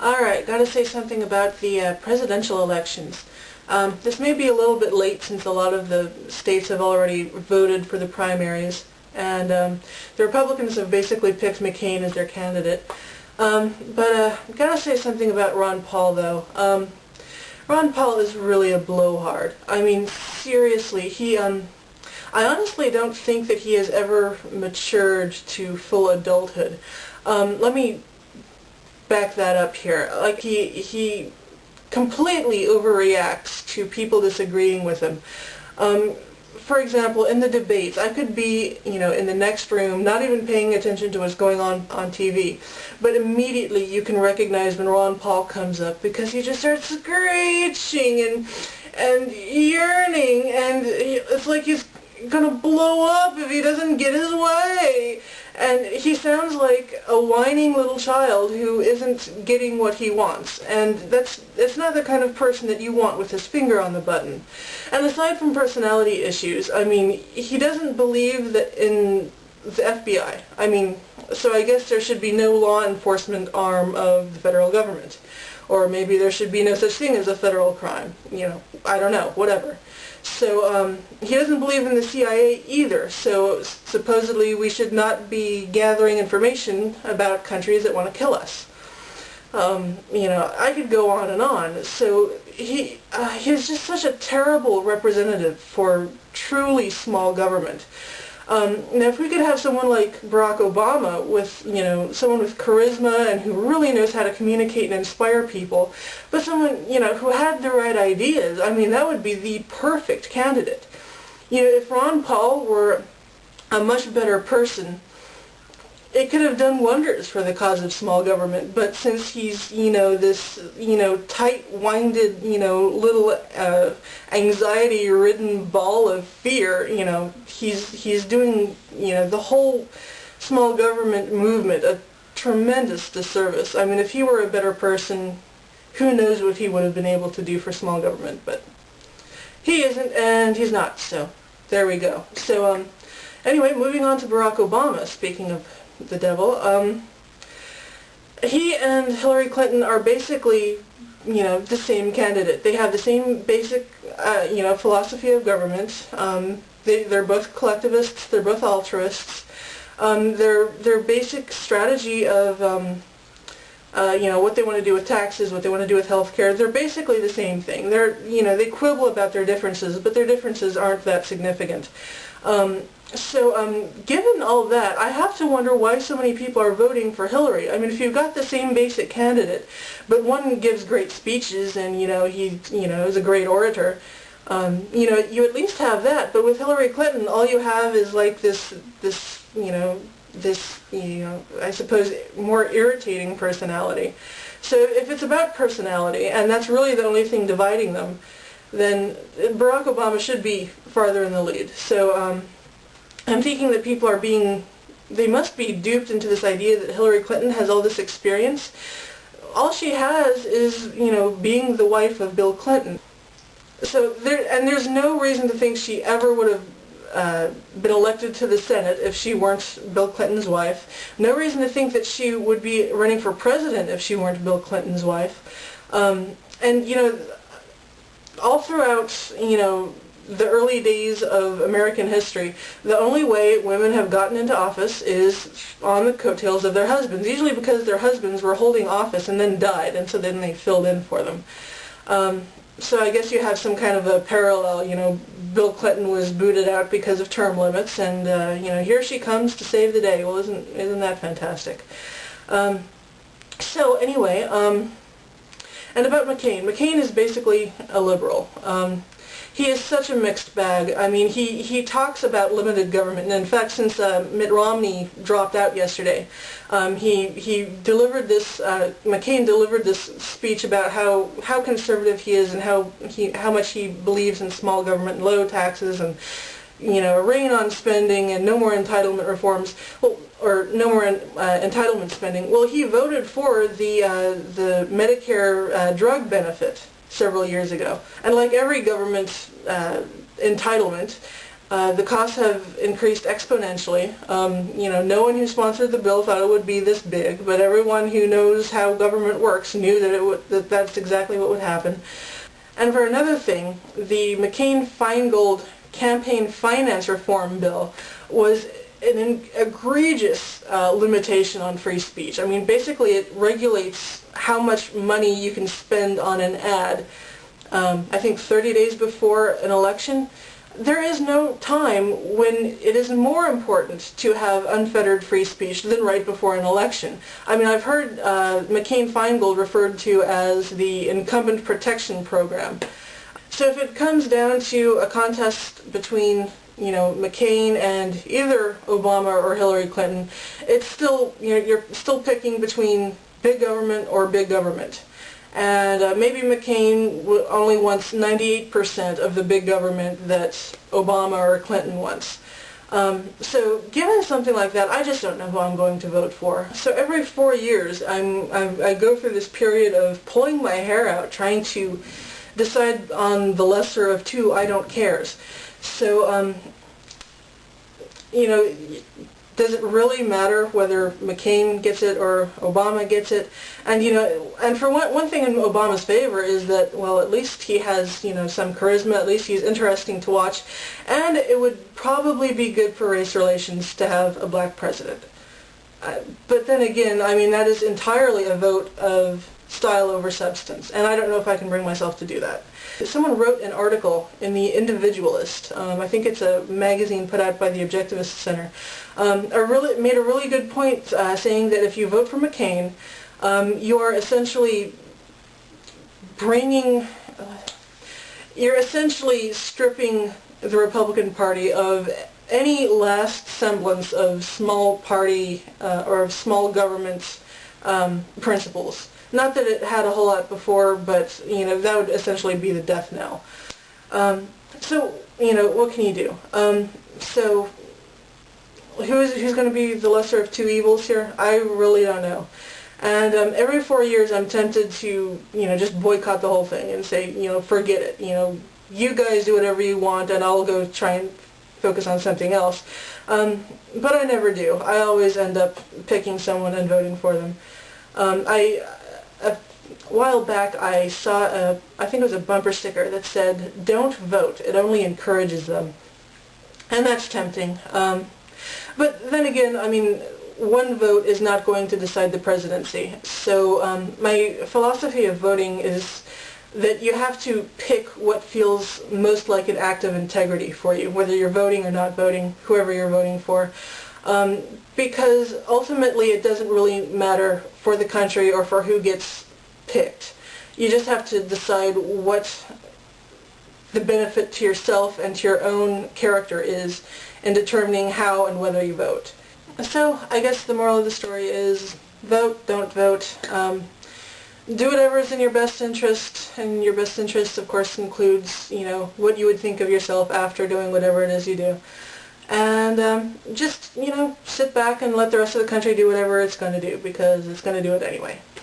Alright, gotta say something about the presidential elections. This may be a little bit late since a lot of the states have already voted for the primaries, and the Republicans have basically picked McCain as their candidate. Gotta say something about Ron Paul, though. Ron Paul is really a blowhard. I mean, seriously, I honestly don't think that he has ever matured to full adulthood. Let me back that up here. Like, he completely overreacts to people disagreeing with him. For example, in the debates, I could be, in the next room, not even paying attention to what's going on TV, but immediately you can recognize when Ron Paul comes up because he just starts screeching and yearning, and it's like he's gonna blow up if he doesn't get his way. And he sounds like a whining little child who isn't getting what he wants. And it's not the kind of person that you want with his finger on the button. And aside from personality issues, I mean, he doesn't believe that in the FBI. I mean, so I guess there should be no law enforcement arm of the federal government. Or maybe there should be no such thing as a federal crime. I don't know, whatever. So he doesn't believe in the CIA either, so supposedly we should not be gathering information about countries that want to kill us. I could go on and on. So he's just such a terrible representative for truly small government. Now, if we could have someone like Barack Obama with, someone with charisma and who really knows how to communicate and inspire people, but someone, who had the right ideas, I mean, that would be the perfect candidate. If Ron Paul were a much better person, it could have done wonders for the cause of small government, but since he's, this, tight-winded, little anxiety-ridden ball of fear, he's doing, the whole small government movement a tremendous disservice. I mean, if he were a better person, who knows what he would have been able to do for small government, but he isn't, and he's not, so there we go. So, anyway, moving on to Barack Obama, speaking of the devil. He and Hillary Clinton are basically, the same candidate. They have the same basic, philosophy of government. They're both collectivists. They're both altruists. Their basic strategy of, what they want to do with taxes, what they want to do with healthcare, they're basically the same thing. They quibble about their differences, but their differences aren't that significant. Given all that, I have to wonder why so many people are voting for Hillary. I mean, if you've got the same basic candidate, but one gives great speeches and, he is a great orator, you at least have that. But with Hillary Clinton, all you have is like this, I suppose, more irritating personality. So if it's about personality, and that's really the only thing dividing them, then Barack Obama should be farther in the lead. So, I'm thinking that people they must be duped into this idea that Hillary Clinton has all this experience. All she has is, being the wife of Bill Clinton. So there's no reason to think she ever would have been elected to the Senate if she weren't Bill Clinton's wife. No reason to think that she would be running for president if she weren't Bill Clinton's wife. All throughout, the early days of American history, the only way women have gotten into office is on the coattails of their husbands, usually because their husbands were holding office and then died, and so then they filled in for them. So I guess you have some kind of a parallel, Bill Clinton was booted out because of term limits, and, here she comes to save the day. Well, isn't that fantastic? So anyway, and about McCain. McCain is basically a liberal. He is such a mixed bag. I mean, he talks about limited government, and in fact, since Mitt Romney dropped out yesterday, McCain delivered this speech about how conservative he is and how much he believes in small government and low taxes and, a rein on spending and no more entitlement reforms. Well, or no more entitlement spending. Well, he voted for the Medicare drug benefit several years ago. And like every government entitlement, The costs have increased exponentially. No one who sponsored the bill thought it would be this big, but everyone who knows how government works knew that that's exactly what would happen. And for another thing, the McCain-Feingold campaign finance reform bill was an egregious limitation on free speech. I mean, basically it regulates how much money you can spend on an ad, I think 30 days before an election. There is no time when it is more important to have unfettered free speech than right before an election. I mean, I've heard McCain-Feingold referred to as the Incumbent Protection Program. So if it comes down to a contest between, McCain and either Obama or Hillary Clinton, it's still, you're still picking between big government or big government. And maybe McCain only wants 98% of the big government that Obama or Clinton wants. So given something like that, I just don't know who I'm going to vote for. So every 4 years, I go through this period of pulling my hair out, trying to decide on the lesser of two I don't cares. So, does it really matter whether McCain gets it or Obama gets it? And and for one thing in Obama's favor is that, well, at least he has some charisma. At least he's interesting to watch, and it would probably be good for race relations to have a black president. But then again, I mean, that is entirely a vote of style over substance, and I don't know if I can bring myself to do that. Someone wrote an article in the Individualist, I think it's a magazine put out by the Objectivist Center, made a really good point saying that if you vote for McCain, you are essentially stripping the Republican Party of any last semblance of small party or of small government principles. Not that it had a whole lot before, but that would essentially be the death knell. So what can you do? So who's going to be the lesser of two evils here? I really don't know. And every 4 years I'm tempted to just boycott the whole thing and say forget it. You guys do whatever you want, and I'll go try and focus on something else. But I never do. I always end up picking someone and voting for them. A while back I saw I think it was a bumper sticker that said, "Don't vote, it only encourages them." And that's tempting. But then again, I mean, one vote is not going to decide the presidency. So my philosophy of voting is that you have to pick what feels most like an act of integrity for you, whether you're voting or not voting, whoever you're voting for. Because ultimately it doesn't really matter for the country or for who gets picked. You just have to decide what the benefit to yourself and to your own character is in determining how and whether you vote. So I guess the moral of the story is vote, don't vote. Do whatever is in your best interest, and your best interest of course includes what you would think of yourself after doing whatever it is you do. And just, sit back and let the rest of the country do whatever it's going to do, because it's going to do it anyway.